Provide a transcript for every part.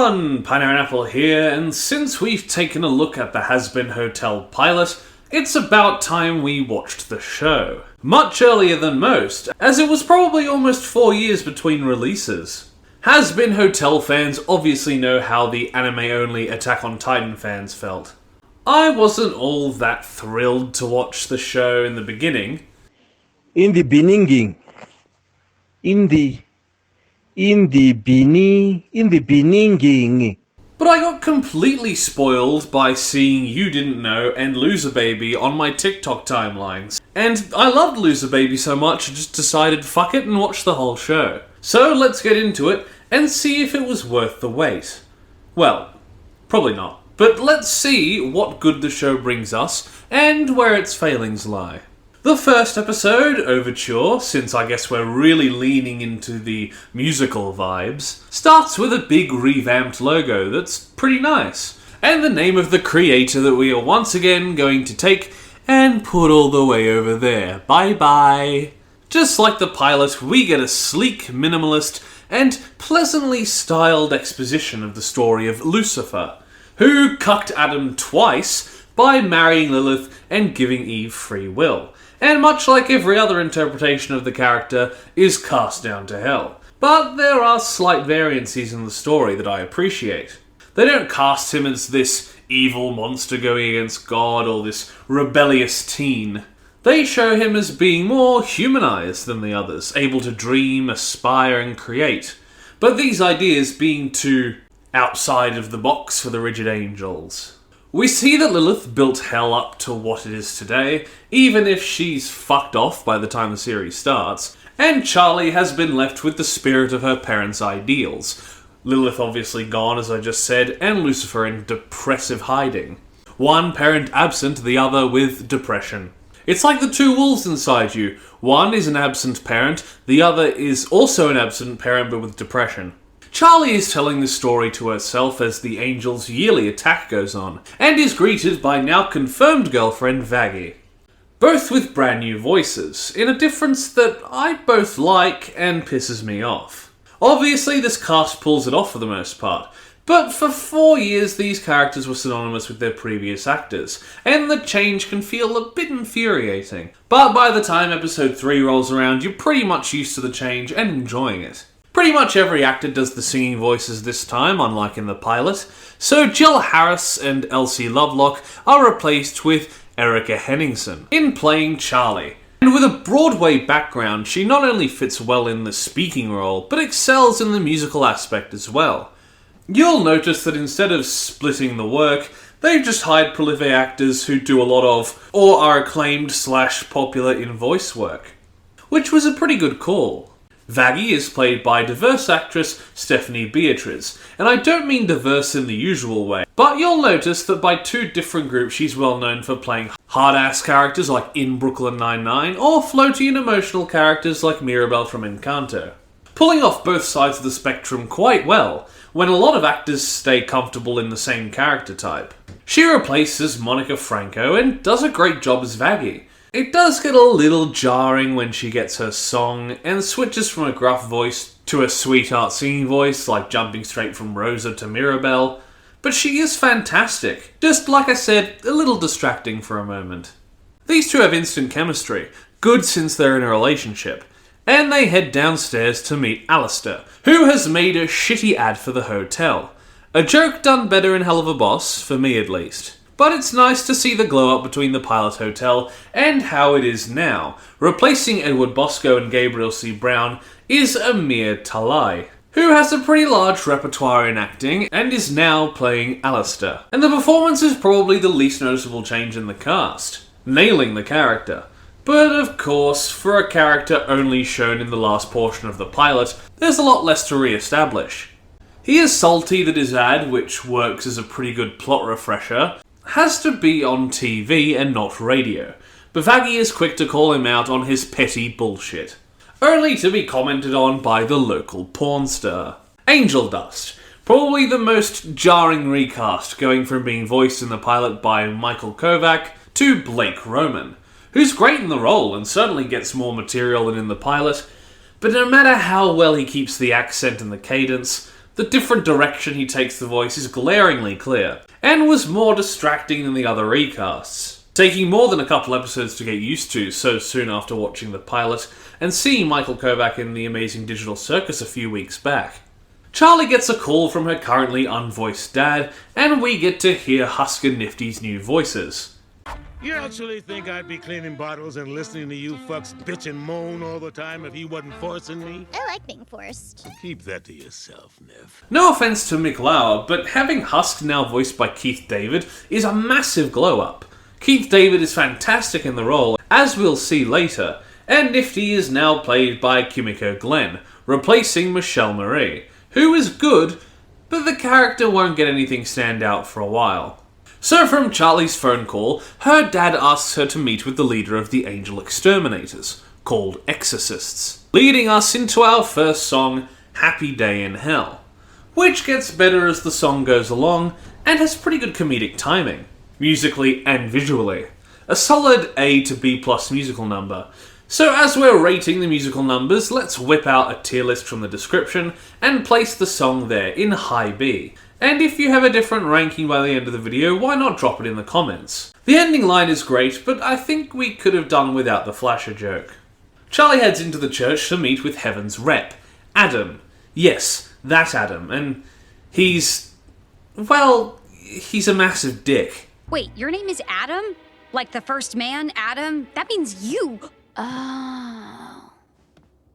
everyone, Pineapple Apple here, and since we've taken a look at the Hazbin Hotel pilot, it's about time we watched the show. Much earlier than most, as it was probably almost 4 years between releases. Hazbin Hotel fans obviously know how the anime-only Attack on Titan fans felt. I wasn't all that thrilled to watch the show in the beginning. In the beginning. But I got completely spoiled by seeing You Didn't Know and Loser Baby on my TikTok timelines. And I loved Loser Baby so much I just decided fuck it and watch the whole show. So let's get into it and see if it was worth the wait. Well, probably not. But let's see what good the show brings us and where its failings lie. The first episode, Overture, since I guess we're really leaning into the musical vibes, starts with a big revamped logo that's pretty nice, and the name of the creator that we are once again going to take and put all the way over there. Bye bye. Just like the pilot, we get a sleek, minimalist, and pleasantly styled exposition of the story of Lucifer, who cucked Adam twice by marrying Lilith and giving Eve free will. And much like every other interpretation of the character, is cast down to hell. But there are slight variances in the story that I appreciate. They don't cast him as this evil monster going against God or this rebellious teen. They show him as being more humanized than the others, able to dream, aspire, and create. But these ideas being too outside of the box for the rigid angels. We see that Lilith built hell up to what it is today, even if she's fucked off by the time the series starts, and Charlie has been left with the spirit of her parents' ideals. Lilith obviously gone, as I just said, and Lucifer in depressive hiding. One parent absent, the other with depression. It's like the two wolves inside you. One is an absent parent, the other is also an absent parent but with depression. Charlie is telling the story to herself as the Angels' yearly attack goes on, and is greeted by now confirmed girlfriend Vaggie. Both with brand new voices, in a difference that I both like and pisses me off. Obviously this cast pulls it off for the most part, but for 4 years these characters were synonymous with their previous actors, and the change can feel a bit infuriating. But by the time episode 3 rolls around, you're pretty much used to the change and enjoying it. Pretty much every actor does the singing voices this time, unlike in the pilot, so Jill Harris and Elsie Lovelock are replaced with Erica Henningsen in playing Charlie. And with a Broadway background, she not only fits well in the speaking role, but excels in the musical aspect as well. You'll notice that instead of splitting the work, they've just hired prolific actors who do a lot of, or are acclaimed / popular in voice work, which was a pretty good call. Vaggie is played by diverse actress Stephanie Beatriz, and I don't mean diverse in the usual way, but you'll notice that by two different groups she's well known for playing hard-ass characters like in Brooklyn Nine-Nine, or floaty and emotional characters like Mirabel from Encanto. Pulling off both sides of the spectrum quite well, when a lot of actors stay comfortable in the same character type. She replaces Monica Franco and does a great job as Vaggie. It does get a little jarring when she gets her song and switches from a gruff voice to a sweetheart singing voice, like jumping straight from Rosa to Mirabel, but she is fantastic. Just like I said, a little distracting for a moment. These two have instant chemistry, good since they're in a relationship, and they head downstairs to meet Alistair, who has made a shitty ad for the hotel. A joke done better in Hell of a Boss, for me at least. But it's nice to see the glow-up between the pilot hotel and how it is now. Replacing Edward Bosco and Gabriel C. Brown is Amir Talai, who has a pretty large repertoire in acting and is now playing Alistair. And the performance is probably the least noticeable change in the cast, nailing the character. But of course, for a character only shown in the last portion of the pilot, there's a lot less to re-establish. He is salty that his ad, which works as a pretty good plot refresher, has to be on TV and not radio, but Vaggie is quick to call him out on his petty bullshit, only to be commented on by the local porn star. Angel Dust, probably the most jarring recast, going from being voiced in the pilot by Michael Kovac to Blake Roman, who's great in the role and certainly gets more material than in the pilot, but no matter how well he keeps the accent and the cadence, The different direction he takes the voice is glaringly clear, and was more distracting than the other recasts, taking more than a couple episodes to get used to so soon after watching the pilot and seeing Michael Kovac in The Amazing Digital Circus a few weeks back. Charlie gets a call from her currently unvoiced dad, and we get to hear Husker Nifty's new voices. You actually think I'd be cleaning bottles and listening to you fucks bitch and moan all the time if he wasn't forcing me? I like being forced. Keep that to yourself, Nev. No offense to Mick Lauer, but having Husk now voiced by Keith David is a massive glow-up. Keith David is fantastic in the role, as we'll see later, and Nifty is now played by Kimiko Glenn, replacing Michelle Marie, who is good, but the character won't get anything stand out for a while. So from Charlie's phone call, her dad asks her to meet with the leader of the Angel Exterminators, called Exorcists, leading us into our first song, Happy Day in Hell, which gets better as the song goes along and has pretty good comedic timing, musically and visually. A solid A to B plus musical number. So as we're rating the musical numbers, let's whip out a tier list from the description and place the song there in high B. And if you have a different ranking by the end of the video, why not drop it in the comments? The ending line is great, but I think we could have done without the flasher joke. Charlie heads into the church to meet with Heaven's rep, Adam. Yes, that Adam, and he's a massive dick. Wait, your name is Adam? Like the first man, Adam? That means you. Oh.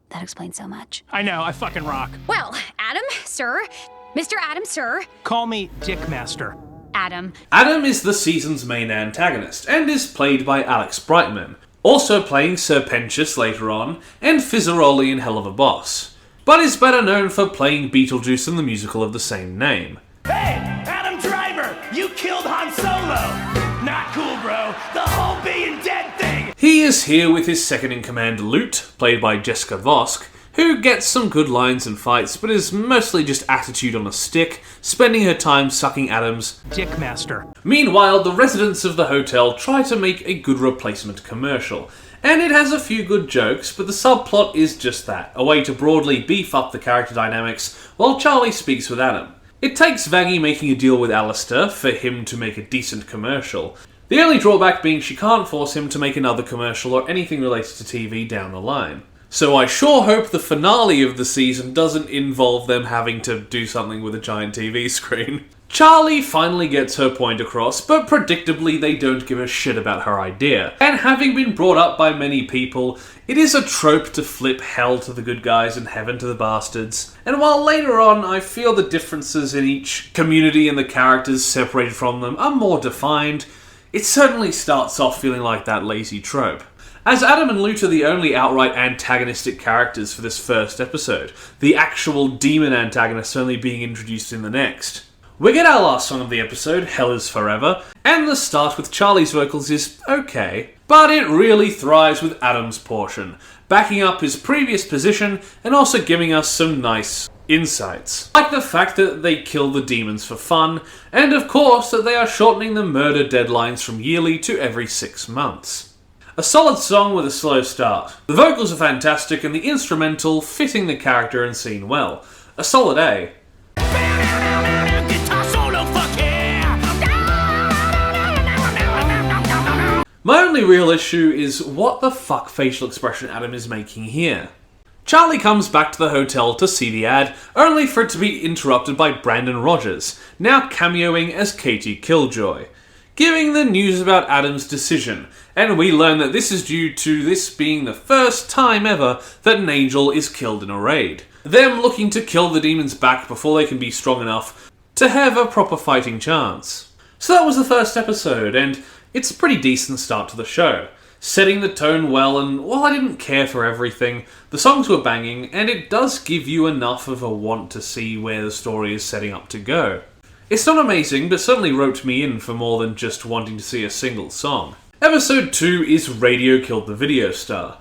That explains so much. I know, I fucking rock. Well, Adam, sir. Mr. Adam, sir. Call me Dickmaster. Adam. Adam is the season's main antagonist, and is played by Alex Brightman, also playing Sir Pentious later on, and Fizzaroli in Hell of a Boss, but is better known for playing Beetlejuice in the musical of the same name. Hey, Adam Driver, you killed Han Solo! Not cool, bro. The whole being dead thing! He is here with his second-in-command Lute, played by Jessica Vosk, who gets some good lines and fights, but is mostly just attitude on a stick, spending her time sucking Adam's Dickmaster. Meanwhile, the residents of the hotel try to make a good replacement commercial, and it has a few good jokes, but the subplot is just that, a way to broadly beef up the character dynamics while Charlie speaks with Adam. It takes Vangie making a deal with Alistair for him to make a decent commercial, the only drawback being she can't force him to make another commercial or anything related to TV down the line. So I sure hope the finale of the season doesn't involve them having to do something with a giant TV screen. Charlie finally gets her point across, but predictably they don't give a shit about her idea. And having been brought up by many people, it is a trope to flip hell to the good guys and heaven to the bastards. And while later on I feel the differences in each community and the characters separated from them are more defined, it certainly starts off feeling like that lazy trope. As Adam and Lute are the only outright antagonistic characters for this first episode, the actual demon antagonist only being introduced in the next. We get our last song of the episode, Hell is Forever, and the start with Charlie's vocals is okay, but it really thrives with Adam's portion, backing up his previous position and also giving us some nice insights. Like the fact that they kill the demons for fun, and of course that they are shortening the murder deadlines from yearly to every 6 months. A solid song with a slow start. The vocals are fantastic and the instrumental fitting the character and scene well. A solid A. Guitar solo, fuck yeah! My only real issue is what the fuck facial expression Adam is making here. Charlie comes back to the hotel to see the ad, only for it to be interrupted by Brandon Rogers, now cameoing as Katie Killjoy, giving the news about Adam's decision, and we learn that this is due to this being the first time ever that an angel is killed in a raid. Them looking to kill the demons back before they can be strong enough to have a proper fighting chance. So that was the first episode, and it's a pretty decent start to the show, setting the tone well, and while I didn't care for everything, the songs were banging, and it does give you enough of a want to see where the story is setting up to go. It's not amazing, but certainly roped me in for more than just wanting to see a single song. Episode 2 is Radio Killed the Video Star.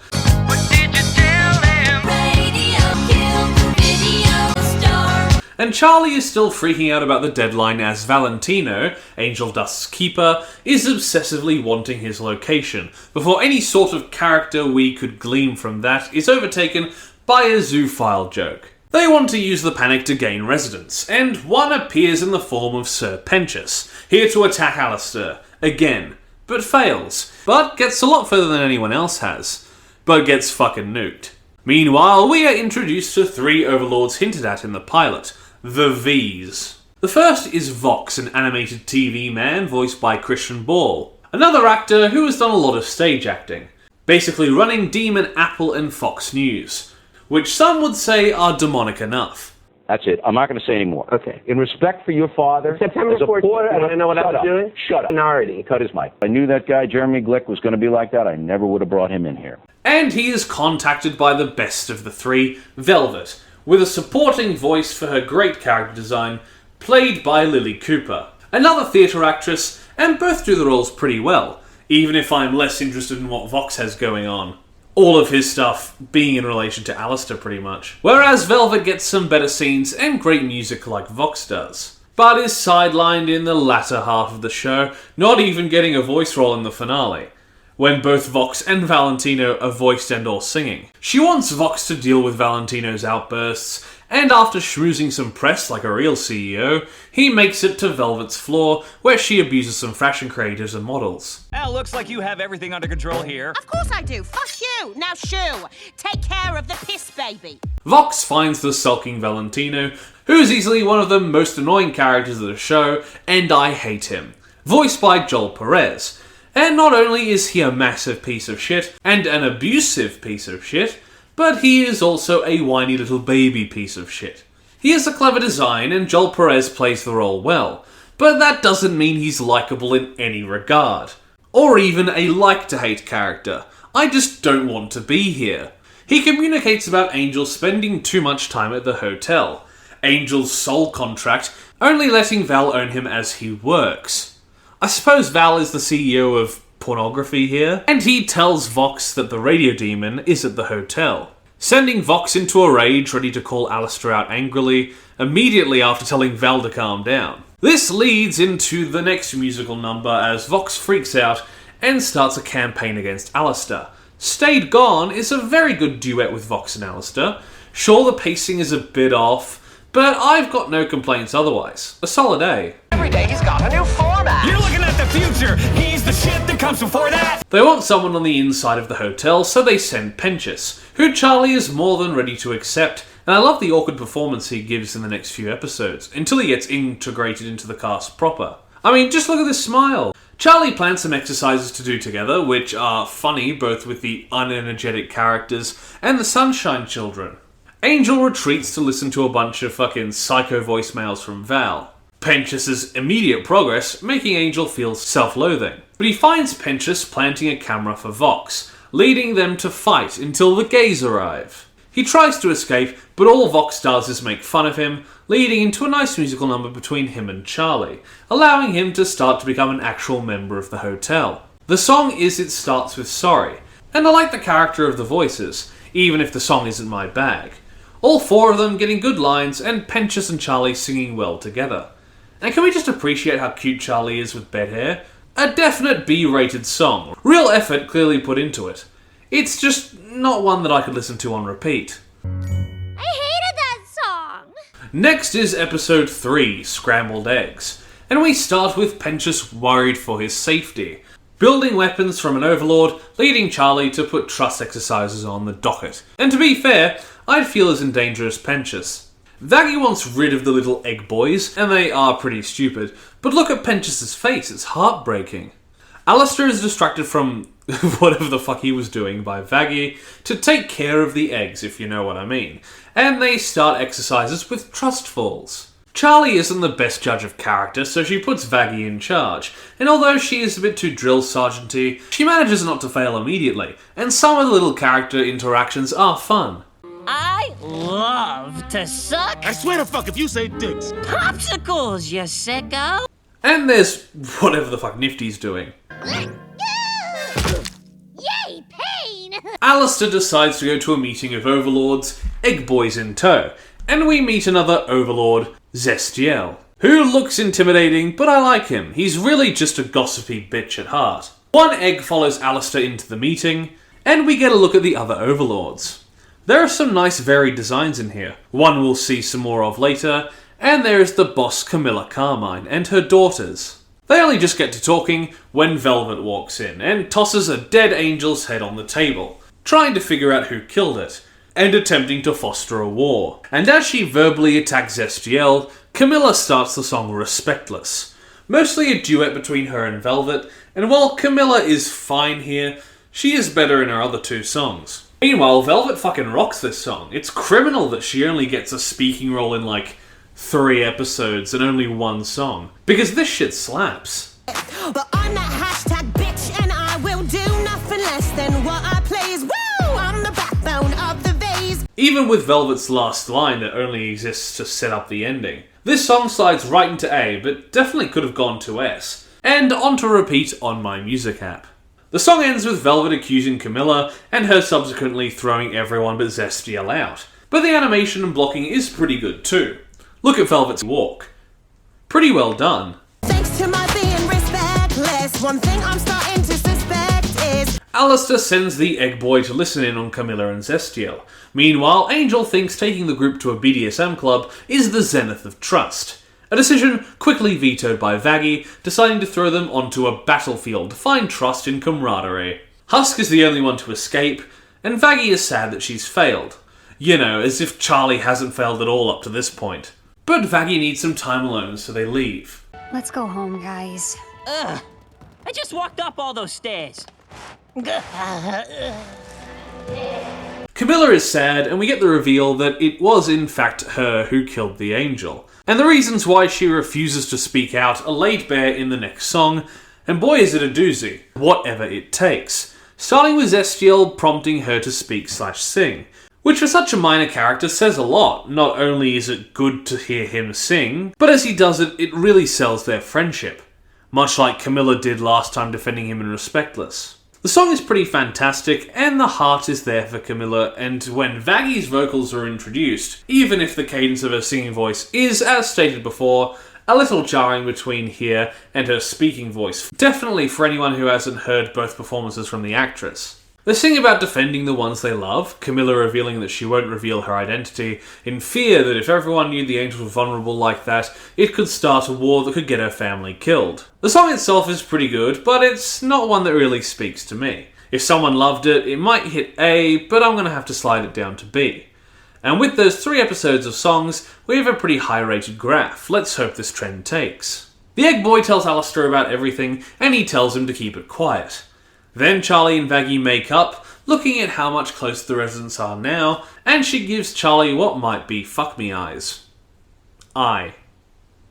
And Charlie is still freaking out about the deadline as Valentino, Angel Dust's keeper, is obsessively wanting his location, before any sort of character we could glean from that is overtaken by a zoophile joke. They want to use the panic to gain residence, and one appears in the form of Sir Pentious, here to attack Alistair, again, but fails, but gets a lot further than anyone else has, but gets fucking nuked. Meanwhile, we are introduced to 3 overlords hinted at in the pilot, the V's. The first is Vox, an animated TV man voiced by Christian Ball, another actor who has done a lot of stage acting, basically running Demon Apple and Fox News, which some would say are demonic enough. That's it. I'm not going to say any more. Okay. In respect for your father, September 14th, and I know what I was doing? Shut up. Minority. Cut his mic. I knew that guy, Jeremy Glick, was going to be like that. I never would have brought him in here. And he is contacted by the best of the 3, Velvet, with a supporting voice for her great character design, played by Lily Cooper, another theatre actress, and both do the roles pretty well, even if I'm less interested in what Vox has going on. All of his stuff being in relation to Alistair pretty much. Whereas Velvet gets some better scenes and great music like Vox does, but is sidelined in the latter half of the show, not even getting a voice role in the finale, when both Vox and Valentino are voiced and or singing. She wants Vox to deal with Valentino's outbursts, and after schmoozing some press like a real CEO, he makes it to Velvet's floor, where she abuses some fashion creators and models. Well, looks like you have everything under control here. Of course I do. Fuck you. Now shoo. Take care of the piss baby. Vox finds the sulking Valentino, who is easily one of the most annoying characters of the show, and I hate him. Voiced by Joel Perez. And not only is he a massive piece of shit, and an abusive piece of shit, but he is also a whiny little baby piece of shit. He is a clever design, and Joel Perez plays the role well, but that doesn't mean he's likeable in any regard. Or even a like-to-hate character. I just don't want to be here. He communicates about Angel spending too much time at the hotel, Angel's sole contract only letting Val own him as he works. I suppose Val is the CEO of pornography here, and he tells Vox that the radio demon is at the hotel, sending Vox into a rage, ready to call Alistair out angrily, immediately after telling Val to calm down. This leads into the next musical number as Vox freaks out and starts a campaign against Alistair. Stayed Gone is a very good duet with Vox and Alistair. Sure, the pacing is a bit off, but I've got no complaints otherwise. A solid A. Every day he's got a new format. You're looking at the future. He's the shit that comes before that. They want someone on the inside of the hotel, so they send Pentious, who Charlie is more than ready to accept, and I love the awkward performance he gives in the next few episodes, until he gets integrated into the cast proper. I mean, just look at this smile. Charlie plans some exercises to do together, which are funny both with the unenergetic characters and the Sunshine Children. Angel retreats to listen to a bunch of fucking psycho voicemails from Val. Pentious' immediate progress making Angel feel self-loathing, but he finds Pentious planting a camera for Vox, leading them to fight until the gays arrive. He tries to escape, but all Vox does is make fun of him, leading into a nice musical number between him and Charlie, allowing him to start to become an actual member of the hotel. The song is It Starts With Sorry, and I like the character of the voices, even if the song isn't my bag. All 4 of them getting good lines, and Pentious and Charlie singing well together. And can we just appreciate how cute Charlie is with bed hair? A definite B-rated song. Real effort clearly put into it. It's just not one that I could listen to on repeat. I hated that song. Next is episode 3, Scrambled Eggs. And we start with Pentious worried for his safety, building weapons from an overlord, leading Charlie to put trust exercises on the docket. And to be fair, I'd feel as in danger as Pentious. Vaggie wants rid of the little egg boys, and they are pretty stupid, but look at Pentious' face, it's heartbreaking. Alistair is distracted from whatever the fuck he was doing by Vaggie to take care of the eggs, if you know what I mean, and they start exercises with trust falls. Charlie isn't the best judge of character, so she puts Vaggie in charge, and although she is a bit too drill sergeant-y, she manages not to fail immediately, and some of the little character interactions are fun. I love to suck I swear to fuck if you say dicks. popsicles, you sicko. And there's whatever the fuck Nifty's doing. Yay, pain! Alistair decides to go to a meeting of overlords, egg boys in tow, and we meet another overlord, Zestiel, who looks intimidating, but I like him. He's really just a gossipy bitch at heart. One egg follows Alistair into the meeting, and we get a look at the other overlords. There are some nice varied designs in here, one we'll see some more of later, and there is the boss Camilla Carmine and her daughters. They only just get to talking when Velvet walks in and tosses a dead Angel's head on the table, trying to figure out who killed it, and attempting to foster a war. And as she verbally attacks Zestiel, Camilla starts the song Respectless, mostly a duet between her and Velvet, and while Camilla is fine here, she is better in her other two songs. Meanwhile, Velvet fucking rocks this song. It's criminal that she only gets a speaking role in like 3 episodes and only 1 song, because this shit slaps. But I'm that hashtag bitch, and I will do nothing less than what I please. Woo! I'm the backbone of the vase. Even with Velvet's last line that only exists to set up the ending, this song slides right into A, but definitely could have gone to S, and on to repeat on my music app. The song ends with Velvet accusing Camilla, and her subsequently throwing everyone but Zestiel out. But the animation and blocking is pretty good too. Look at Velvet's walk. Pretty well done. Thanks to my being respectless, one thing I'm starting to suspect is Alistair sends the Egg Boy to listen in on Camilla and Zestiel. Meanwhile, Angel thinks taking the group to a BDSM club is the zenith of trust. A decision quickly vetoed by Vaggie, deciding to throw them onto a battlefield to find trust in camaraderie. Husk is the only one to escape, and Vaggie is sad that she's failed. You know, as if Charlie hasn't failed at all up to this point. But Vaggie needs some time alone, so they leave. Let's go home, guys. Ugh. I just walked up all those stairs. Camilla is sad, and we get the reveal that it was in fact her who killed the Angel. And the reasons why she refuses to speak out are laid bare in the next song, and boy is it a doozy, whatever it takes. Starting with Zestiel prompting her to speak/sing, which for such a minor character says a lot. Not only is it good to hear him sing, but as he does it, it really sells their friendship. Much like Camilla did last time defending him in Respectless. The song is pretty fantastic, and the heart is there for Camilla, and when Vaggie's vocals are introduced, even if the cadence of her singing voice is, as stated before, a little jarring between here and her speaking voice, definitely for anyone who hasn't heard both performances from the actress. They sing about defending the ones they love, Camilla revealing that she won't reveal her identity, in fear that if everyone knew the Angel was vulnerable like that, it could start a war that could get her family killed. The song itself is pretty good, but it's not one that really speaks to me. If someone loved it, it might hit A, but I'm gonna have to slide it down to B. And with those 3 episodes of songs, we have a pretty high rated graph. Let's hope this trend takes. The Egg Boy tells Alistair about everything, and he tells him to keep it quiet. Then Charlie and Vaggie make up, looking at how much closer the residents are now, and she gives Charlie what might be fuck me eyes.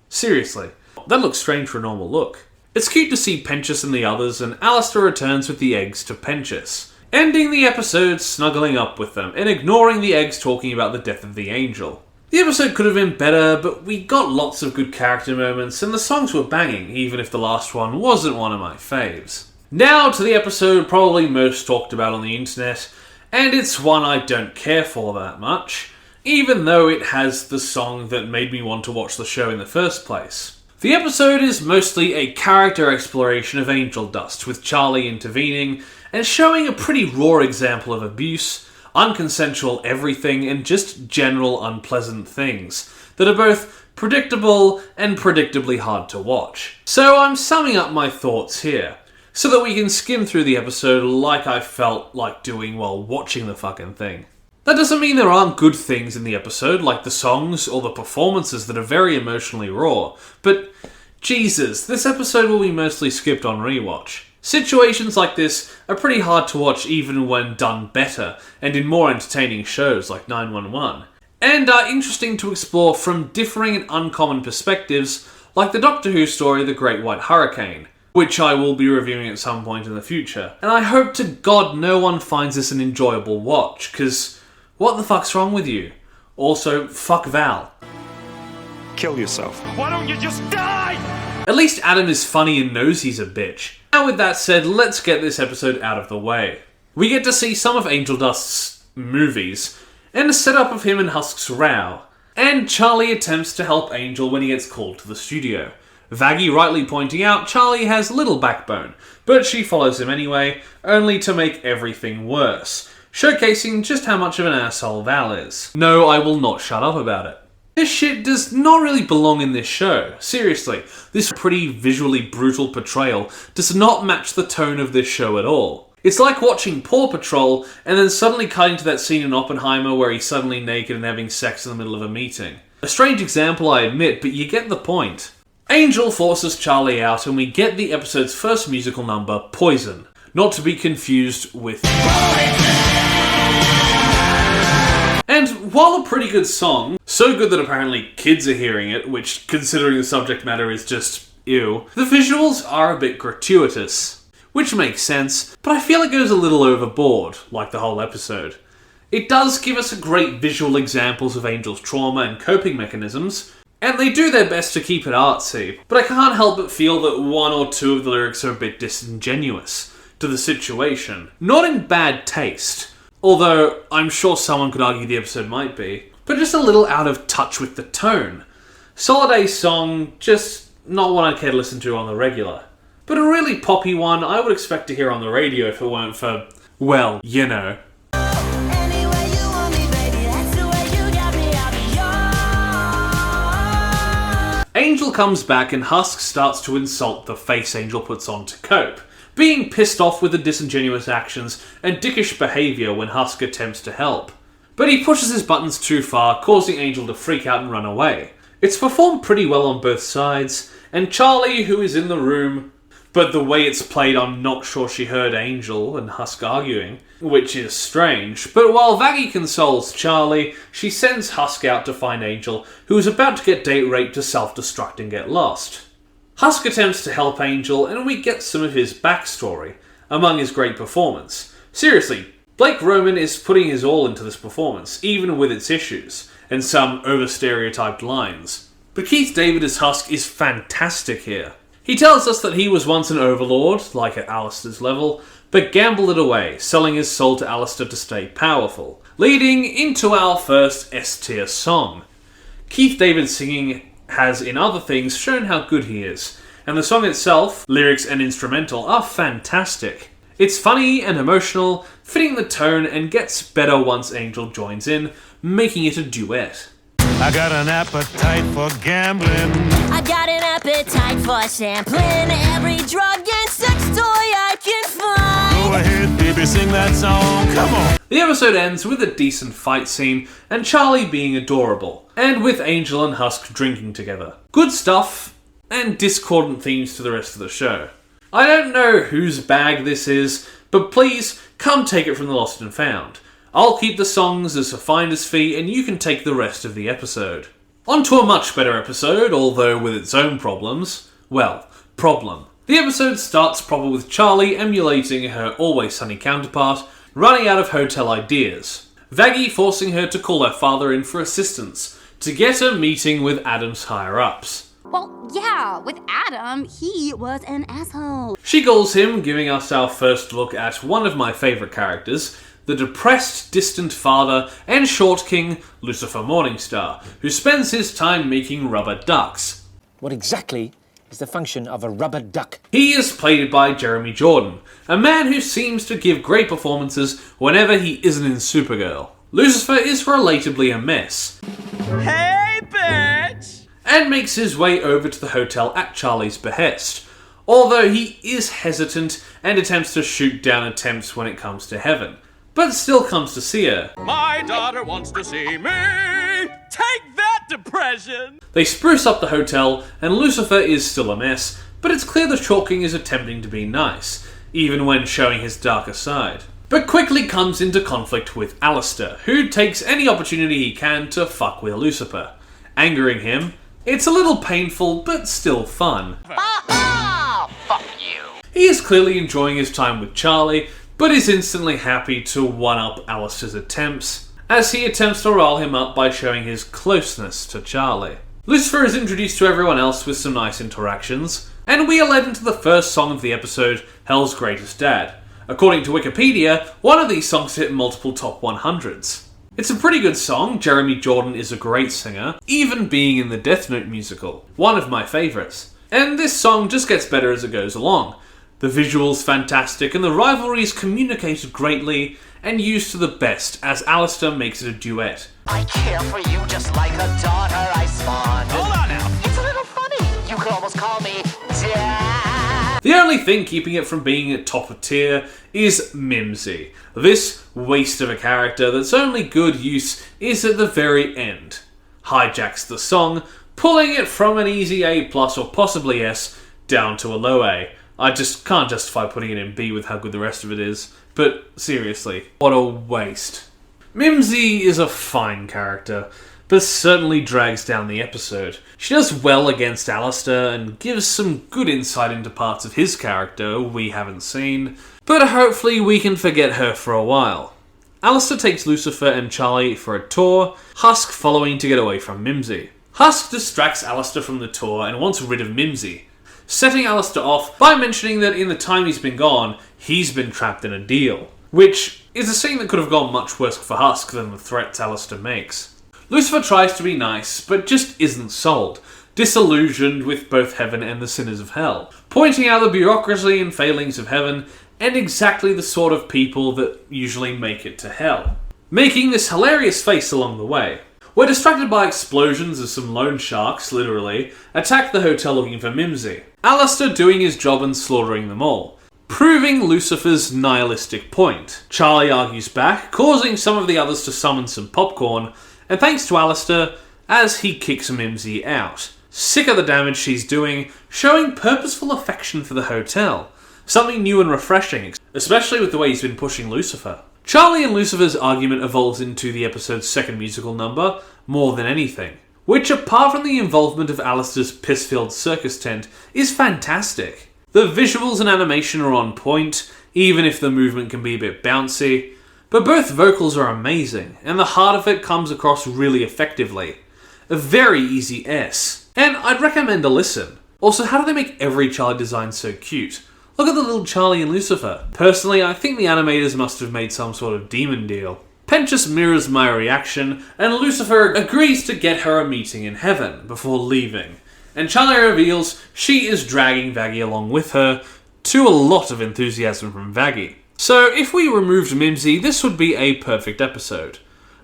Seriously, that looks strange for a normal look. It's cute to see Penchus and the others, and Alistair returns with the eggs to Penchus, ending the episode snuggling up with them, and ignoring the eggs talking about the death of the Angel. The episode could have been better, but we got lots of good character moments, and the songs were banging, even if the last one wasn't one of my faves. Now to the episode probably most talked about on the internet, and it's one I don't care for that much, even though it has the song that made me want to watch the show in the first place. The episode is mostly a character exploration of Angel Dust, with Charlie intervening and showing a pretty raw example of abuse, unconsensual everything, and just general unpleasant things that are both predictable and predictably hard to watch. So I'm summing up my thoughts here, so that we can skim through the episode like I felt like doing while watching the fucking thing. That doesn't mean there aren't good things in the episode, like the songs or the performances that are very emotionally raw, but Jesus, this episode will be mostly skipped on rewatch. Situations like this are pretty hard to watch even when done better, and in more entertaining shows like 911, and are interesting to explore from differing and uncommon perspectives, like the Doctor Who story The Great White Hurricane, which I will be reviewing at some point in the future. And I hope to God no one finds this an enjoyable watch, because what the fuck's wrong with you? Also, fuck Val. Kill yourself. Why don't you just die? At least Adam is funny and knows he's a bitch. Now with that said, let's get this episode out of the way. We get to see some of Angel Dust's movies, and a setup of him and Husk's row, and Charlie attempts to help Angel when he gets called to the studio. Vaggie rightly pointing out Charlie has little backbone, but she follows him anyway, only to make everything worse. showcasing just how much of an asshole Val is. No, I will not shut up about it. This shit does not really belong in this show. Seriously, this pretty visually brutal portrayal does not match the tone of this show at all. It's like watching Paw Patrol and then suddenly cutting to that scene in Oppenheimer where he's suddenly naked and having sex in the middle of a meeting. A strange example, I admit, but you get the point. Angel forces Charlie out and we get the episode's first musical number, Poison, not to be confused with And while a pretty good song, so good that apparently kids are hearing it, which considering the subject matter is just ew, the visuals are a bit gratuitous. Which makes sense, but I feel it goes a little overboard, like the whole episode. It does give us great visual examples of Angel's trauma and coping mechanisms, and they do their best to keep it artsy, but I can't help but feel that one or two of the lyrics are a bit disingenuous to the situation. Not in bad taste, although I'm sure someone could argue the episode might be, but just a little out of touch with the tone. Solid A song, just not one I'd care to listen to on the regular. But a really poppy one I would expect to hear on the radio if it weren't for, well, you know. Angel comes back and Husk starts to insult the face Angel puts on to cope, being pissed off with the disingenuous actions and dickish behaviour when Husk attempts to help. But he pushes his buttons too far, causing Angel to freak out and run away. It's performed pretty well on both sides, and Charlie, who is in the room, but the way it's played I'm not sure she heard Angel and Husk arguing, which is strange. But while Vaggie consoles Charlie, she sends Husk out to find Angel, who is about to get date raped to self-destruct and get lost. Husk attempts to help Angel, and we get some of his backstory, among his great performance. Seriously, Blake Roman is putting his all into this performance, even with its issues, and some over-stereotyped lines. But Keith David as Husk is fantastic here. He tells us that he was once an overlord, like at Alistair's level, but gambled it away, selling his soul to Alistair to stay powerful, leading into our first S-tier song. Keith David's singing has, in other things, shown how good he is, and the song itself, lyrics and instrumental, are fantastic. It's funny and emotional, fitting the tone, and gets better once Angel joins in, making it a duet. I got an appetite for gambling. I got an appetite for sampling every drug and sex toy I can find. Go ahead, baby, sing that song. Come on. The episode ends with a decent fight scene and Charlie being adorable, and with Angel and Husk drinking together. Good stuff, and discordant themes to the rest of the show. I don't know whose bag this is, but please come take it from the Lost and Found. I'll keep the songs as a finder's fee and you can take the rest of the episode. On to a much better episode, although with its own problems. Well, problem. The episode starts proper with Charlie emulating her Always Sunny counterpart, running out of hotel ideas. Vaggie forcing her to call her father in for assistance, to get a meeting with Adam's higher-ups. Well, yeah, with Adam, he was an asshole. She calls him, giving us our first look at one of my favourite characters, the depressed, distant father and short king, Lucifer Morningstar, who spends his time making rubber ducks. What exactly is the function of a rubber duck? He is played by Jeremy Jordan, a man who seems to give great performances whenever he isn't in Supergirl. Lucifer is relatably a mess. Hey, bitch! And makes his way over to the hotel at Charlie's behest, although he is hesitant and attempts to shoot down attempts when it comes to Heaven, but still comes to see her. My daughter wants to see me. Take that, depression! They spruce up the hotel, and Lucifer is still a mess, but it's clear the Short King is attempting to be nice, even when showing his darker side. But quickly comes into conflict with Alistair, who takes any opportunity he can to fuck with Lucifer, angering him. It's a little painful, but still fun. Fuck you. He is clearly enjoying his time with Charlie, but is instantly happy to one-up Alistair's attempts, as he attempts to rile him up by showing his closeness to Charlie. Lucifer is introduced to everyone else with some nice interactions, and we are led into the first song of the episode, Hell's Greatest Dad. According to Wikipedia, one of these songs hit multiple top 100s. It's a pretty good song. Jeremy Jordan is a great singer, even being in the Death Note musical, one of my favourites. And this song just gets better as it goes along. The visuals fantastic, and the rivalry is communicated greatly and used to the best as Alistair makes it a duet. I care for you just like a daughter I spawned. Hold on now. It's a little funny. You could almost call me Dad. The only thing keeping it from being at top of tier is Mimsy. This waste of a character that's only good use is at the very end. Hijacks the song, pulling it from an easy A+ or possibly S down to a low A. I just can't justify putting it in B with how good the rest of it is. But seriously, what a waste. Mimsy is a fine character, but certainly drags down the episode. She does well against Alistair and gives some good insight into parts of his character we haven't seen, but hopefully we can forget her for a while. Alistair takes Lucifer and Charlie for a tour, Husk following to get away from Mimsy. Husk distracts Alistair from the tour and wants rid of Mimsy, setting Alistair off by mentioning that in the time he's been gone, he's been trapped in a deal. Which is a scene that could have gone much worse for Husk than the threats Alistair makes. Lucifer tries to be nice, but just isn't sold, disillusioned with both heaven and the sinners of hell, pointing out the bureaucracy and failings of heaven, and exactly the sort of people that usually make it to hell. Making this hilarious face along the way. We're distracted by explosions as some loan sharks, literally, attack the hotel looking for Mimsy. Alistair doing his job and slaughtering them all, proving Lucifer's nihilistic point. Charlie argues back, causing some of the others to summon some popcorn, and thanks to Alistair, as he kicks Mimsy out. Sick of the damage she's doing, showing purposeful affection for the hotel. Something new and refreshing, especially with the way he's been pushing Lucifer. Charlie and Lucifer's argument evolves into the episode's second musical number, More Than Anything, which, apart from the involvement of Alistair's piss-filled circus tent, is fantastic. The visuals and animation are on point, even if the movement can be a bit bouncy, but both vocals are amazing, and the heart of it comes across really effectively. A very easy S, and I'd recommend a listen. Also, how do they make every Charlie design so cute? Look at the little Charlie and Lucifer. Personally, I think the animators must have made some sort of demon deal. Penchus mirrors my reaction, and Lucifer agrees to get her a meeting in heaven before leaving. And Charlie reveals she is dragging Vaggie along with her, to a lot of enthusiasm from Vaggie. So if we removed Mimsy, this would be a perfect episode.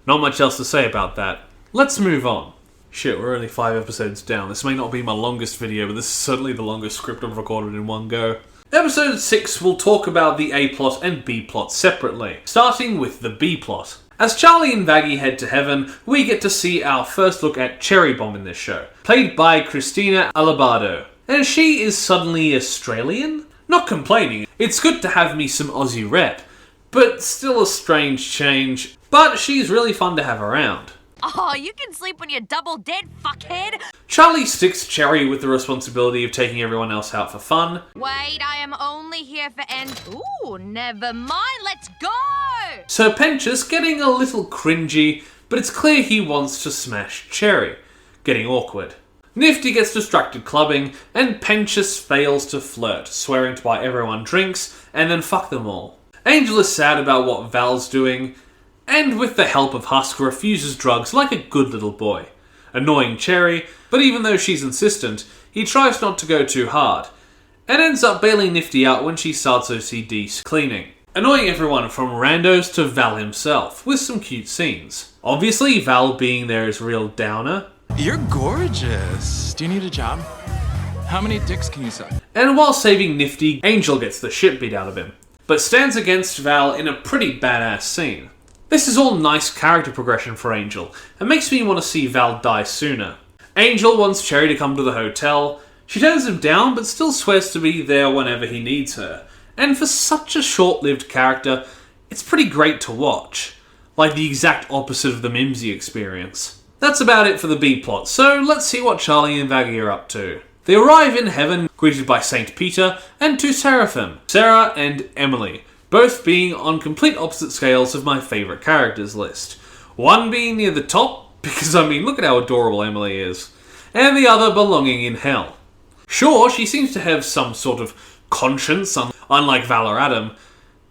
Not much else to say about that. Let's move on. Shit, we're only 5 episodes down. This may not be my longest video, but this is certainly the longest script I've recorded in one go. Episode 6 will talk about the A-plot and B-plot separately, starting with the B-plot. As Charlie and Vaggie head to heaven, we get to see our first look at Cherry Bomb in this show, played by Christina Alabado. And she is suddenly Australian? Not complaining, it's good to have me some Aussie rep, but still a strange change. But she's really fun to have around. Oh, you can sleep when you're double dead, fuckhead! Charlie sticks Cherry with the responsibility of taking everyone else out for fun. Wait, I am only here for Ooh, never mind, let's go! So Penchus getting a little cringy, but it's clear he wants to smash Cherry. Getting awkward. Nifty gets distracted clubbing, and Penchus fails to flirt, swearing to buy everyone drinks, and then fuck them all. Angel is sad about what Val's doing, and with the help of Husk refuses drugs like a good little boy. Annoying Cherry, but even though she's insistent, he tries not to go too hard, and ends up bailing Nifty out when she starts OCD cleaning. Annoying everyone from randos to Val himself, with some cute scenes. Obviously, Val being there is a real downer. You're gorgeous. Do you need a job? How many dicks can you suck? And while saving Nifty, Angel gets the shit beat out of him, but stands against Val in a pretty badass scene. This is all nice character progression for Angel, and makes me want to see Val die sooner. Angel wants Cherry to come to the hotel. She turns him down, but still swears to be there whenever he needs her. And for such a short-lived character, it's pretty great to watch. Like the exact opposite of the Mimsy experience. That's about it for the B-plot, so let's see what Charlie and Vaggie are up to. They arrive in heaven, greeted by Saint Peter and 2 seraphim, Sarah and Emily, both being on complete opposite scales of my favourite characters list. One being near the top, because I mean look at how adorable Emily is, and the other belonging in hell. Sure, she seems to have some sort of conscience, unlike Val or Adam,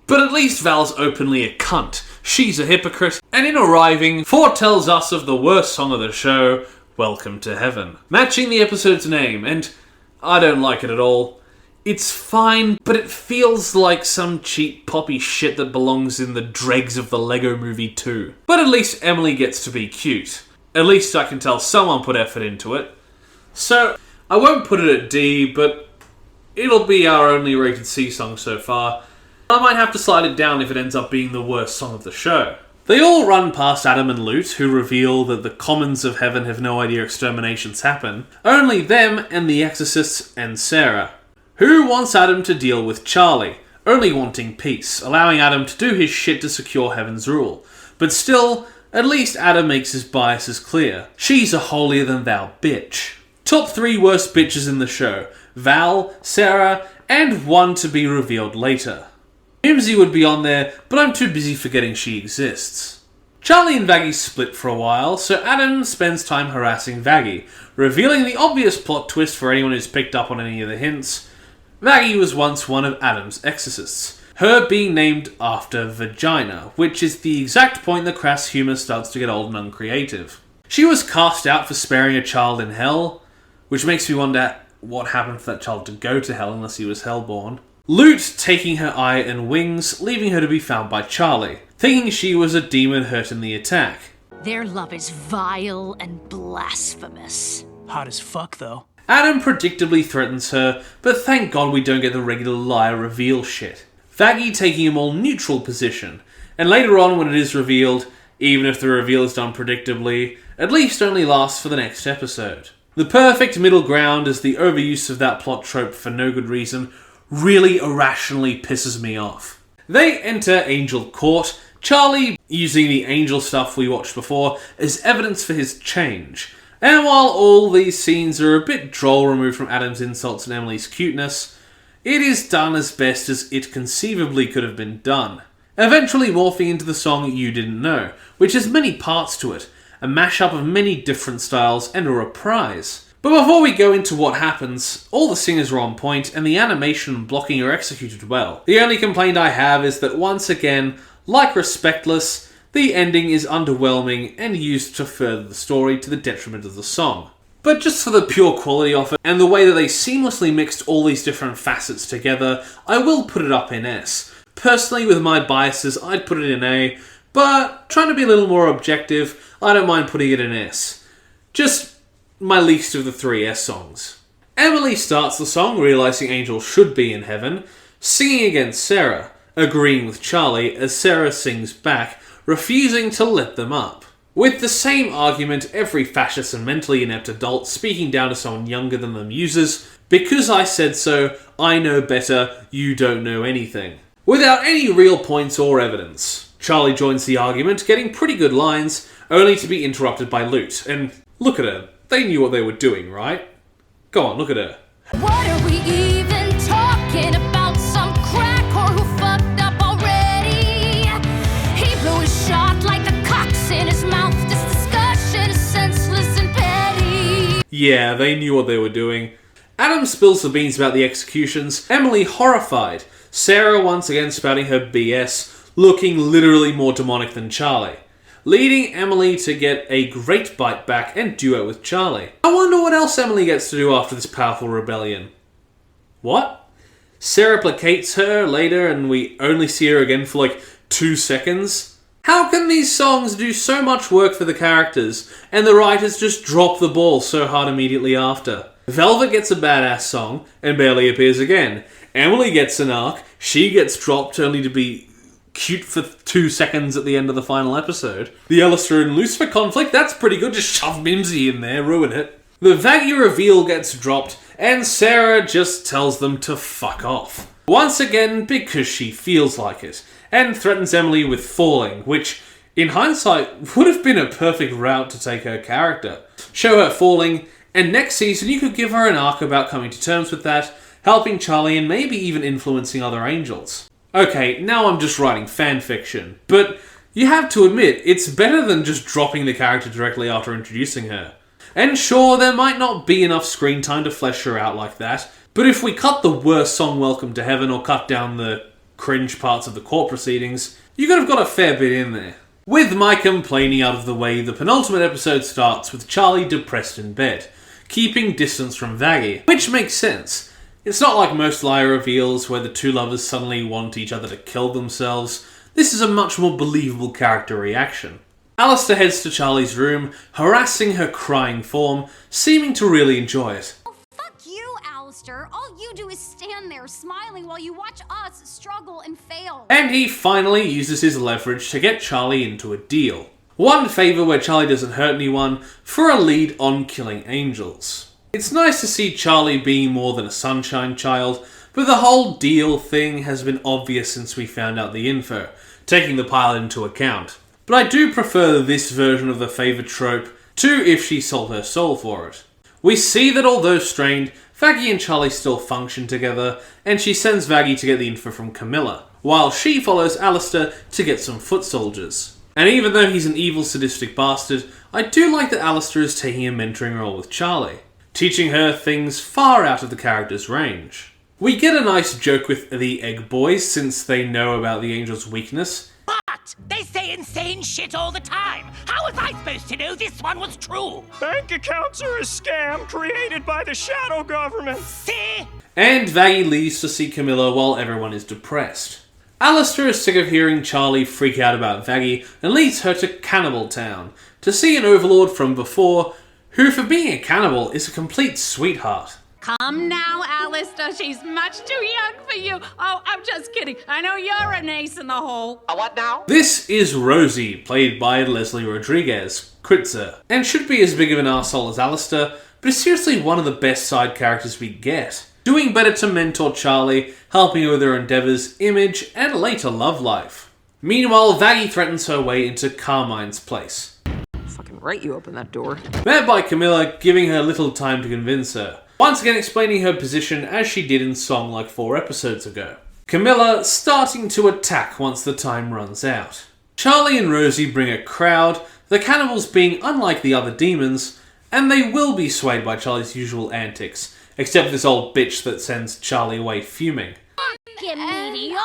but at least Val's openly a cunt. She's a hypocrite, and in arriving, foretells us of the worst song of the show, Welcome to Heaven. Matching the episode's name, and I don't like it at all. It's fine, but it feels like some cheap poppy shit that belongs in the dregs of the Lego Movie 2. But at least Emily gets to be cute. At least I can tell someone put effort into it. So, I won't put it at D, but it'll be our only rated C song so far. I might have to slide it down if it ends up being the worst song of the show. They all run past Adam and Lute, who reveal that the commons of heaven have no idea exterminations happen. Only them and the exorcists and Sarah, who wants Adam to deal with Charlie, only wanting peace, allowing Adam to do his shit to secure heaven's rule. But still, at least Adam makes his biases clear. She's a holier-than-thou bitch. Top 3 worst bitches in the show: Val, Sarah, and one to be revealed later. Mimsy would be on there, but I'm too busy forgetting she exists. Charlie and Vaggie split for a while, so Adam spends time harassing Vaggie, revealing the obvious plot twist for anyone who's picked up on any of the hints. Vaggie was once one of Adam's exorcists, her being named after Vagina, which is the exact point the crass humour starts to get old and uncreative. She was cast out for sparing a child in hell, which makes me wonder what happened for that child to go to hell unless he was hellborn. Lute taking her eye and wings, leaving her to be found by Charlie, thinking she was a demon hurt in the attack. Their love is vile and blasphemous. Hot as fuck, though. Adam predictably threatens her, but thank God we don't get the regular liar reveal shit. Vaggie taking a more neutral position, and later on when it is revealed, even if the reveal is done predictably, at least only lasts for the next episode. The perfect middle ground is the overuse of that plot trope for no good reason really irrationally pisses me off. They enter Angel Court, Charlie using the angel stuff we watched before as evidence for his change. And while all these scenes are a bit droll removed from Adam's insults and Emily's cuteness, it is done as best as it conceivably could have been done. Eventually morphing into the song You Didn't Know, which has many parts to it, a mashup of many different styles and a reprise. But before we go into what happens, all the singers are on point and the animation and blocking are executed well. The only complaint I have is that once again, like Respectless, the ending is underwhelming and used to further the story to the detriment of the song. But just for the pure quality of it and the way that they seamlessly mixed all these different facets together, I will put it up in S. Personally, with my biases, I'd put it in A, but trying to be a little more objective, I don't mind putting it in S. Just my least of the 3 S songs. Emily starts the song realising Angel should be in heaven, singing against Sarah, agreeing with Charlie as Sarah sings back, refusing to let them up. With the same argument every fascist and mentally inept adult speaking down to someone younger than them uses, because I said so, I know better, you don't know anything. Without any real points or evidence. Charlie joins the argument, getting pretty good lines, only to be interrupted by Lute. And look at her, they knew what they were doing, right? Go on, look at her. What are we even talking about? Some crack or who fucked up already? He blew his shot like the cocks in his mouth. This discussion is senseless and petty. Yeah, they knew what they were doing. Adam spills the beans about the executions, Emily horrified, Sarah once again spouting her BS, looking literally more demonic than Charlie, leading Emily to get a great bite back and duo with Charlie. I wonder what else Emily gets to do after this powerful rebellion. What? Sarah placates her later and we only see her again for like 2 seconds? How can these songs do so much work for the characters and the writers just drop the ball so hard immediately after? Velvet gets a badass song and barely appears again. Emily gets an arc, she gets dropped only to be cute for 2 seconds at the end of the final episode. The Alistair and Lucifer conflict, that's pretty good, just shove Mimsy in there, ruin it. The Vaggie reveal gets dropped, and Sarah just tells them to fuck off. Once again, because she feels like it, and threatens Emily with falling, which, in hindsight, would have been a perfect route to take her character. Show her falling, and next season you could give her an arc about coming to terms with that, helping Charlie and maybe even influencing other angels. Okay, now I'm just writing fanfiction, but you have to admit, it's better than just dropping the character directly after introducing her. And sure, there might not be enough screen time to flesh her out like that, but if we cut the worst song Welcome to Heaven or cut down the cringe parts of the court proceedings, you could have got a fair bit in there. With my complaining out of the way, the penultimate episode starts with Charlie depressed in bed, keeping distance from Vaggie, which makes sense. It's not like most Lie reveals where the two lovers suddenly want each other to kill themselves. This is a much more believable character reaction. Alistair heads to Charlie's room, harassing her crying form, seeming to really enjoy it. Oh, fuck you, Alistair. All you do is stand there smiling while you watch us struggle and fail. And he finally uses his leverage to get Charlie into a deal. One favour where Charlie doesn't hurt anyone for a lead on killing angels. It's nice to see Charlie being more than a sunshine child, but the whole deal thing has been obvious since we found out the info, taking the pilot into account. But I do prefer this version of the favour trope to if she sold her soul for it. We see that although strained, Vaggie and Charlie still function together, and she sends Vaggie to get the info from Camilla, while she follows Alistair to get some foot soldiers. And even though he's an evil, sadistic bastard, I do like that Alistair is taking a mentoring role with Charlie, teaching her things far out of the character's range. We get a nice joke with the Egg Boys since they know about the Angel's weakness. But they say insane shit all the time. How was I supposed to know this one was true? Bank accounts are a scam created by the shadow government. See? And Vaggie leaves to see Camilla while everyone is depressed. Alistair is sick of hearing Charlie freak out about Vaggie and leads her to Cannibal Town to see an overlord from before, who for being a cannibal is a complete sweetheart. Come now, Alistair. She's much too young for you. Oh, I'm just kidding. I know you're an ace in the hole. What now? This is Rosie, played by Leslie Rodriguez, Kritzer, and should be as big of an arsehole as Alistair, but is seriously one of the best side characters we get. Doing better to mentor Charlie, helping her with her endeavours, image, and later love life. Meanwhile, Vaggie threatens her way into Carmine's place. Fucking right you open that door. Met by Camilla, giving her little time to convince her. Once again explaining her position as she did in Song like 4 episodes ago. Camilla starting to attack once the time runs out. Charlie and Rosie bring a crowd, the cannibals being unlike the other demons, and they will be swayed by Charlie's usual antics, except for this old bitch that sends Charlie away fuming. Fucking mediocre!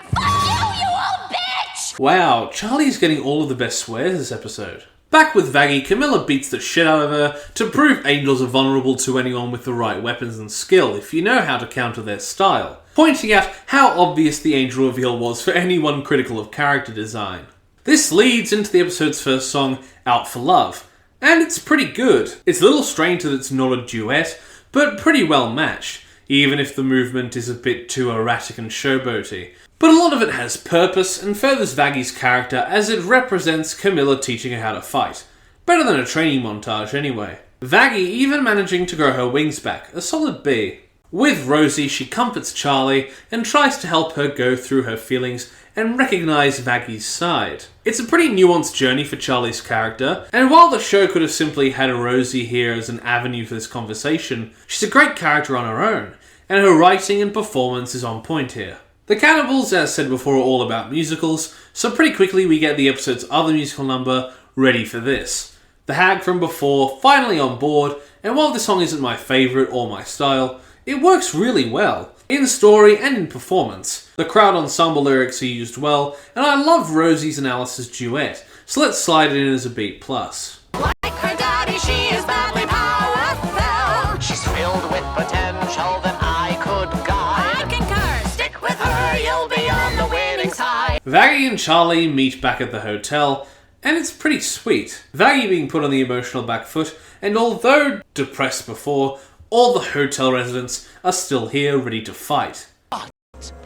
Fuck you old bitch! Wow, Charlie's getting all of the best swears this episode. Back with Vaggie, Camilla beats the shit out of her to prove angels are vulnerable to anyone with the right weapons and skill if you know how to counter their style, pointing out how obvious the angel reveal was for anyone critical of character design. This leads into the episode's first song, Out for Love, and it's pretty good. It's a little strange that it's not a duet, but pretty well matched, even if the movement is a bit too erratic and showboaty. But a lot of it has purpose and furthers Vaggie's character as it represents Camilla teaching her how to fight. Better than a training montage anyway. Vaggie even managing to grow her wings back, a solid B. With Rosie, she comforts Charlie and tries to help her go through her feelings and recognise Vaggie's side. It's a pretty nuanced journey for Charlie's character, and while the show could have simply had Rosie here as an avenue for this conversation, she's a great character on her own, and her writing and performance is on point here. The Cannibals, as said before, are all about musicals, so pretty quickly we get the episode's other musical number, Ready for This. The hag from before, finally on board, and while this song isn't my favourite or my style, it works really well, in story and in performance. The crowd ensemble lyrics are used well, and I love Rosie's and Alice's duet, so let's slide it in as a B+. Like her daddy, she is badly powerful. She's filled with potential that I could guide. I concur. Stick with her, you'll be on the winning side. Vaggie and Charlie meet back at the hotel, and it's pretty sweet. Vaggie being put on the emotional back foot, and although depressed before, all the hotel residents are still here ready to fight.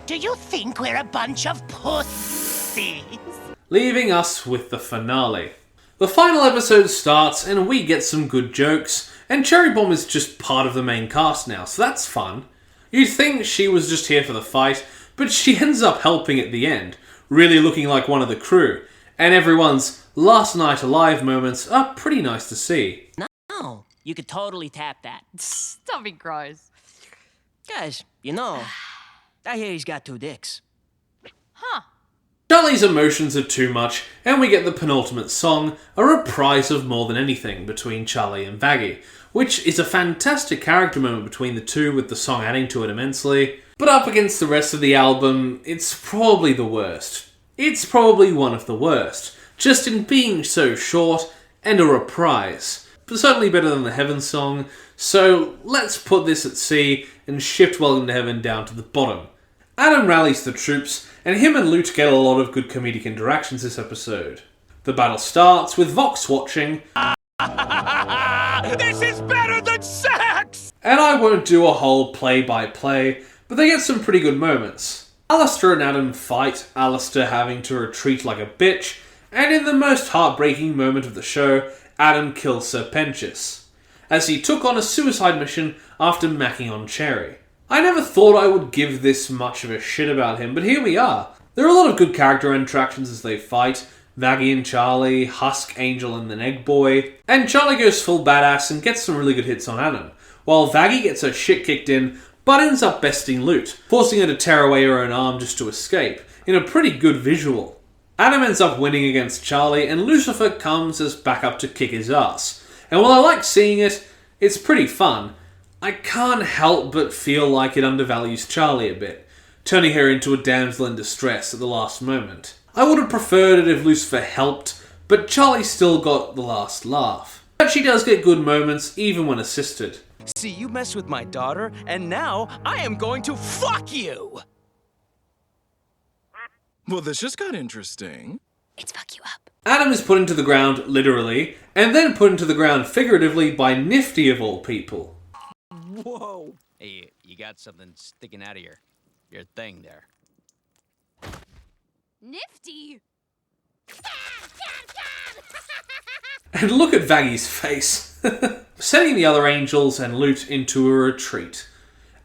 Do you think we're a bunch of pussies? Leaving us with the finale. The final episode starts and we get some good jokes, and Cherry Bomb is just part of the main cast now, so that's fun. You'd think she was just here for the fight, but she ends up helping at the end, really looking like one of the crew, and everyone's last night alive moments are pretty nice to see. No, you could totally tap that. Don't be gross. Guys, you know, I hear he's got 2 dicks. Huh. Charlie's emotions are too much, and we get the penultimate song, a reprise of More Than Anything between Charlie and Vaggie, which is a fantastic character moment between the two with the song adding to it immensely, but up against the rest of the album, it's probably the worst. It's probably one of the worst, just in being so short and a reprise. but certainly better than the Heaven song, so let's put this at C and shift Welcome to Heaven down to the bottom. Adam rallies the troops, and him and Lute get a lot of good comedic interactions this episode. The battle starts with Vox watching, This is better than sex! And I won't do a whole play-by-play, but they get some pretty good moments. Alistair and Adam fight, Alistair having to retreat like a bitch, and in the most heartbreaking moment of the show, Adam kills Sir Pentious, as he took on a suicide mission after macking on Cherry. I never thought I would give this much of a shit about him, but here we are. There are a lot of good character interactions as they fight, Vaggie and Charlie, Husk, Angel and the Egg Boy, and Charlie goes full badass and gets some really good hits on Adam, while Vaggie gets her shit kicked in, but ends up besting Lute, forcing her to tear away her own arm just to escape, in a pretty good visual. Adam ends up winning against Charlie, and Lucifer comes as backup to kick his ass. And while I like seeing it, it's pretty fun, I can't help but feel like it undervalues Charlie a bit, turning her into a damsel in distress at the last moment. I would have preferred it if Lucifer helped, but Charlie still got the last laugh. But she does get good moments, even when assisted. See, you messed with my daughter, and now I am going to fuck you! Well, this just got interesting. It's fuck you up. Adam is put into the ground, literally, and then put into the ground figuratively by Nifty of all people. Whoa! Hey, you got something sticking out of your thing there. Nifty! And look at Vaggie's face. Sending the other angels and Lute into a retreat.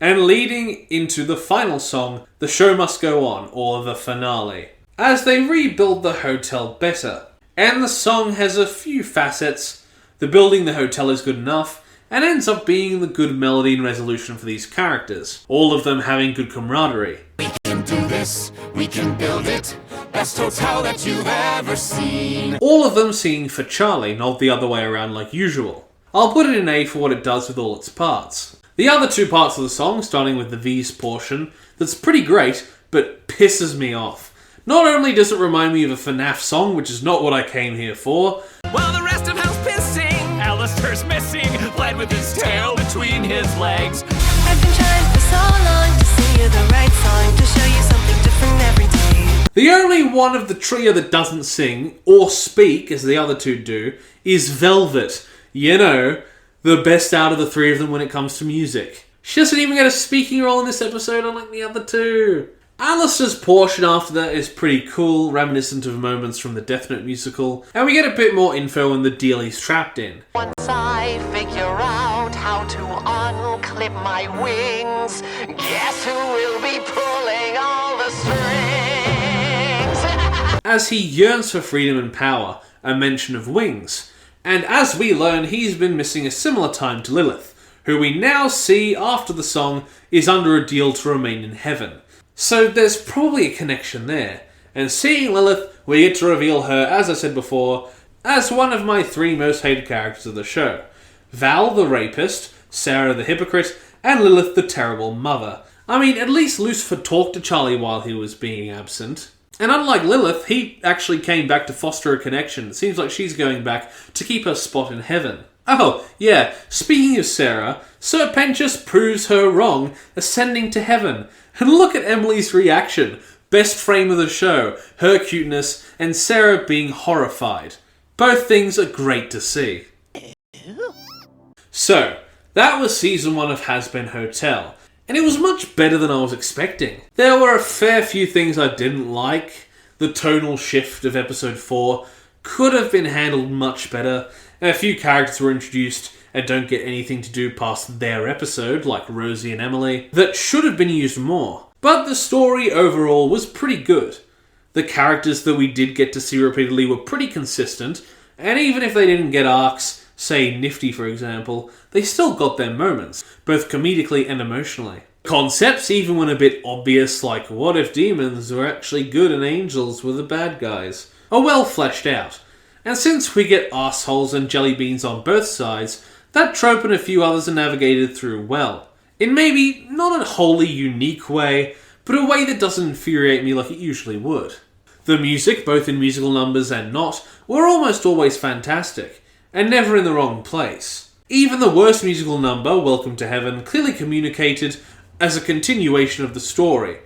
And leading into the final song, The Show Must Go On, or the finale, as they rebuild the hotel better. And the song has a few facets. The building the hotel is good enough, and ends up being the good melody and resolution for these characters, all of them having good camaraderie. We can do this, we can build it, best hotel that you've ever seen. All of them singing for Charlie, not the other way around like usual. I'll put it in A for what it does with all its parts. The other two parts of the song, starting with the V's portion, that's pretty great, but pisses me off. Not only does it remind me of a FNAF song, which is not what I came here for, While the rest of house pissing, Alistair's missing, played with his tail between his legs. I've been trying for so long to sing you the right song, to show you something different every day. the only one of the trio that doesn't sing, or speak, as the other two do, is Velvet. You know, the best out of the three of them when it comes to music. She doesn't even get a speaking role in this episode, unlike the other two. Alistair's portion after that is pretty cool, reminiscent of moments from the Death Note musical, and we get a bit more info on the deal he's trapped in. Once I figure out how to unclip my wings, guess who will be pulling all the strings? As he yearns for freedom and power, a mention of wings. And as we learn, he's been missing a similar time to Lilith, who we now see after the song is under a deal to remain in heaven. So there's probably a connection there. And seeing Lilith, we get to reveal her, as I said before, as one of my three most hated characters of the show. Val the rapist, Sarah the hypocrite, and Lilith the terrible mother. I mean, at least Lucifer talked to Charlie while he was being absent. And unlike Lilith, he actually came back to foster a connection. It seems like she's going back to keep her spot in heaven. Oh, yeah, speaking of Sarah, Sir Pentious proves her wrong, ascending to heaven. And look at Emily's reaction. Best frame of the show, her cuteness, and Sarah being horrified. Both things are great to see. So, that was season 1 of Hazbin Hotel. And it was much better than I was expecting. There were a fair few things I didn't like. The tonal shift of episode 4 could have been handled much better. And a few characters were introduced and don't get anything to do past their episode, like Rosie and Emily, that should have been used more. But the story overall was pretty good. The characters that we did get to see repeatedly were pretty consistent, and even if they didn't get arcs, say Nifty for example, they still got their moments, both comedically and emotionally. Concepts even when a bit obvious, like what if demons were actually good and angels were the bad guys, are well fleshed out. And since we get assholes and jelly beans on both sides, that trope and a few others are navigated through well. In maybe not a wholly unique way, but a way that doesn't infuriate me like it usually would. The music, both in musical numbers and not, were almost always fantastic. and never in the wrong place. Even the worst musical number, Welcome to Heaven, clearly communicated as a continuation of the story.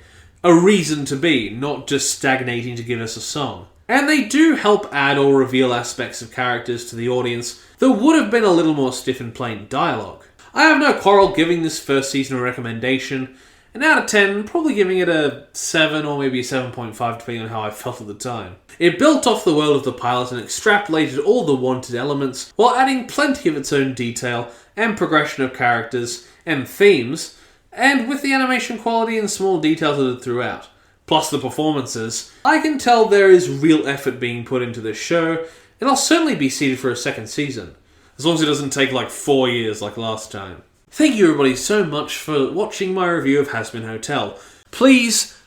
A reason to be, not just stagnating to give us a song. And they do help add or reveal aspects of characters to the audience that would have been a little more stiff and plain dialogue. I have no quarrel giving this first season a recommendation, and out of 10, probably giving it a 7 or maybe a 7.5 depending on how I felt at the time. It built off the world of the pilot and extrapolated all the wanted elements, while adding plenty of its own detail and progression of characters and themes, and with the animation quality and small details added throughout, plus the performances, I can tell there is real effort being put into this show, and I'll certainly be seated for a second season, as long as it doesn't take like 4 years like last time. Thank you everybody so much for watching my review of Hazbin Hotel. Please,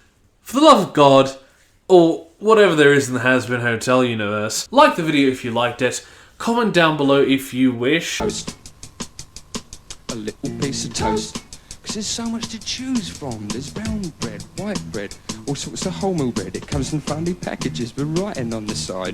for the love of God, or whatever there is in the Hazbin Hotel universe, like the video if you liked it, comment down below if you wish. A little piece of toast. Because there's so much to choose from. There's brown bread, white bread, all sorts of wholemeal bread. It comes in funny packages with writing on the side.